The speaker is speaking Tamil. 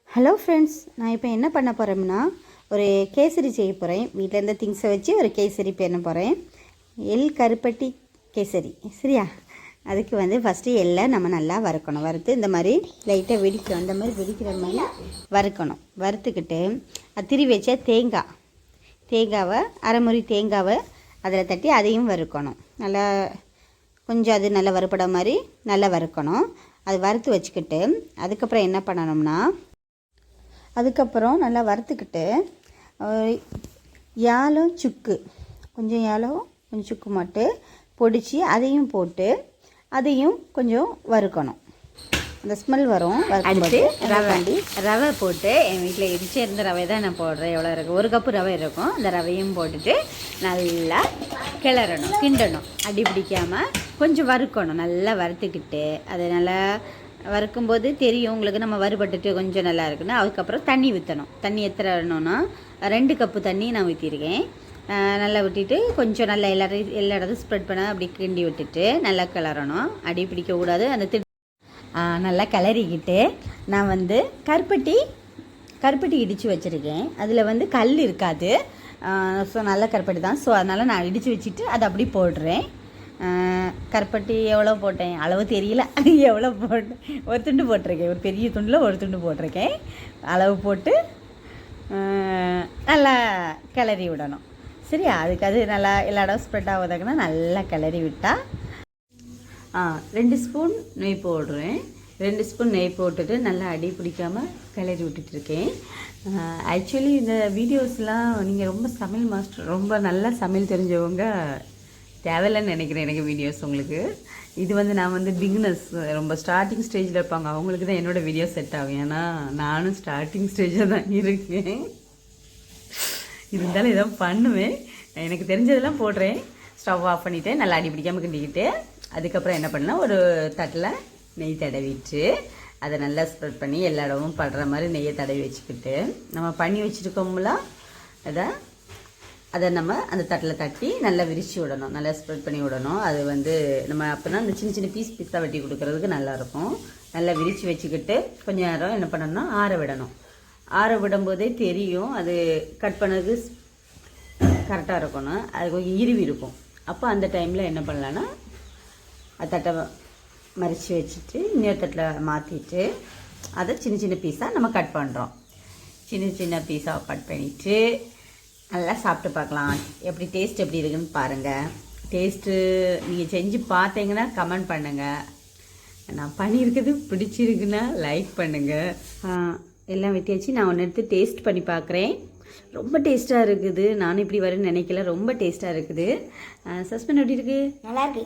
ஹலோ ஃப்ரெண்ட்ஸ், நான் இப்போ என்ன பண்ண போகிறேன்னா ஒரு கேசரி செய்ய போகிறேன். வீட்டில் இருந்த திங்ஸை வச்சு ஒரு கேசரி பண்ண போகிறேன். எள் கருப்பட்டி கேசரி. சரியா? அதுக்கு ஃபஸ்ட்டு எள்ளை நம்ம நல்லா வறுக்கணும். வறுத்து இந்த மாதிரி லைட்டாக வெடிக்கணும். அந்த மாதிரி வெடிக்கிற மாதிரி வறுக்கணும். வறுத்துக்கிட்டு அது திரி வச்ச தேங்காவை அரைமுறி தேங்காவை அதில் தட்டி அதையும் வறுக்கணும். நல்லா கொஞ்சம் அது நல்லா வறுப்பட மாதிரி நல்லா வறுக்கணும். அது வறுத்து வச்சுக்கிட்டு அதுக்கப்புறம் என்ன பண்ணணும்னா அதுக்கப்புறம் நல்லா வறுத்துக்கிட்டு ஏலம் சுக்கு கொஞ்சம் ஏலம் கொஞ்சம் சுக்கு மட்டும் பொடிச்சு அதையும் போட்டு அதையும் கொஞ்சம் வறுக்கணும். அந்த ஸ்மெல் வரும். அடுத்து ரவை போட்டு என் வீட்டில் இடிச்சு இருந்த ரவை தான் நான் போடுறேன். எவ்வளோ இருக்கும், 1 கப்பு ரவை இருக்கும். அந்த ரவையும் போட்டுட்டு நல்லா கிண்டணும். அடி பிடிக்காமல் கொஞ்சம் வறுக்கணும். நல்லா வறுத்துக்கிட்டு அதை நல்லா வறுக்கும்போது தெரியும் உங்களுக்கு நம்ம வறுபட்டுட்டு கொஞ்சம் நல்லா இருக்குன்னு. அதுக்கப்புறம் தண்ணி ஊற்றணும். தண்ணி எத்தனைன்னா 2 கப்பு தண்ணி நான் ஊற்றிருக்கேன். நல்லா விட்டுட்டு கொஞ்சம் நல்லா எல்லா இடத்தையும் ஸ்ப்ரெட் பண்ண அப்படி கிண்டி விட்டுட்டு நல்லா கிளறணும். அடி பிடிக்கக்கூடாது. அந்த நல்லா கிளறிக்கிட்டு நான் கருப்பட்டி இடித்து வச்சுருக்கேன். அதில் கல் இருக்காது. ஸோ நல்ல கருப்பட்டி தான். ஸோ அதனால் நான் இடித்து வச்சுட்டு அதை அப்படி போடுறேன். கருப்பட்டி எவ்வளோ போட்டேன் அளவு தெரியல, எவ்வளோ போட்டேன். ஒரு துண்டு போட்டிருக்கேன். ஒரு பெரிய துண்டில் ஒரு துண்டு போட்டிருக்கேன். அளவு போட்டு நல்லா கிளறி விடணும். சரியா? அதுக்கு அது நல்லா எல்லா இடம் ஸ்ப்ரெட் ஆகுதாங்கன்னா நல்லா கிளறி விட்டால் 2 ஸ்பூன் நெய் போடுறேன். 2 ஸ்பூன் நெய் போட்டுட்டு நல்லா அடி பிடிக்காமல் கிளறி விட்டுட்டுருக்கேன். ஆக்சுவலி இந்த வீடியோஸ்லாம் நீங்கள் ரொம்ப சமையல் மாஸ்டர், ரொம்ப நல்லா சமையல் தெரிஞ்சவங்க தேவையில்லைன்னு நினைக்கிறேன் எனக்கு வீடியோஸ் உங்களுக்கு. இது நான் பிகினர்ஸ், ரொம்ப ஸ்டார்டிங் ஸ்டேஜில் இருப்பாங்க, அவங்களுக்கு தான் என்னோடய வீடியோ செட் ஆகும். ஏன்னா நானும் ஸ்டார்டிங் ஸ்டேஜில் தான் இருக்கேன். இருந்தாலும் இதான் பண்ணுவேன். எனக்கு தெரிஞ்சதெல்லாம் போடுறேன். ஸ்டவ் ஆஃப் பண்ணிவிட்டு நல்லா அடி பிடிக்காமல் கிண்டிக்கிட்டு அதுக்கப்புறம் என்ன பண்ணால் ஒரு தட்டில் நெய் தடவிட்டு அதை நல்லா ஸ்ப்ரெட் பண்ணி எல்லா இடமும் படுற மாதிரி நெய்யை தடவி வச்சுக்கிட்டு நம்ம பண்ணி வச்சுருக்கோம்ல அதை நம்ம அந்த தட்டில் தட்டி நல்லா விரித்து விடணும். நல்லா ஸ்ப்ரெட் பண்ணி விடணும். அது நம்ம அப்போ தான் அந்த சின்ன சின்ன பீஸாக வெட்டி கொடுக்கறதுக்கு நல்லாயிருக்கும். நல்லா விரித்து வச்சுக்கிட்டு கொஞ்சம் நேரம் என்ன பண்ணணும்னா ஆற விடணும். ஆற விடும்போதே தெரியும் அது கட் பண்ணது கரெக்டாக இருக்கணும். அது கொஞ்சம் இருவி இருக்கும். அப்போ அந்த டைமில் என்ன பண்ணலான்னா அது தட்டை மறித்து வச்சுட்டு இன்னொரு தட்டில் மாற்றிட்டு அதை சின்ன சின்ன பீஸாக நம்ம கட் பண்ணுறோம். சின்ன சின்ன பீஸாக கட் பண்ணிவிட்டு நல்லா சாப்பிட்டு பார்க்கலாம். டேஸ்ட் எப்படி இருக்குன்னு பாருங்கள். டேஸ்ட்டு நீங்கள் செஞ்சு பார்த்தீங்கன்னா கமெண்ட் பண்ணுங்கள். நான் பண்ணியிருக்கிறது பிடிச்சிருக்குன்னா லைக் பண்ணுங்கள். எல்லாம் வெட்டியாச்சு. நான் ஒன்று எடுத்து டேஸ்ட் பண்ணி பார்க்குறேன். ரொம்ப டேஸ்ட்டாக இருக்குது. நானும் இப்படி வரும்னு நினைக்கல. ரொம்ப டேஸ்ட்டாக இருக்குது. சஸ்பெண்ட் எப்படி இருக்குது? நல்லாயிருக்கு.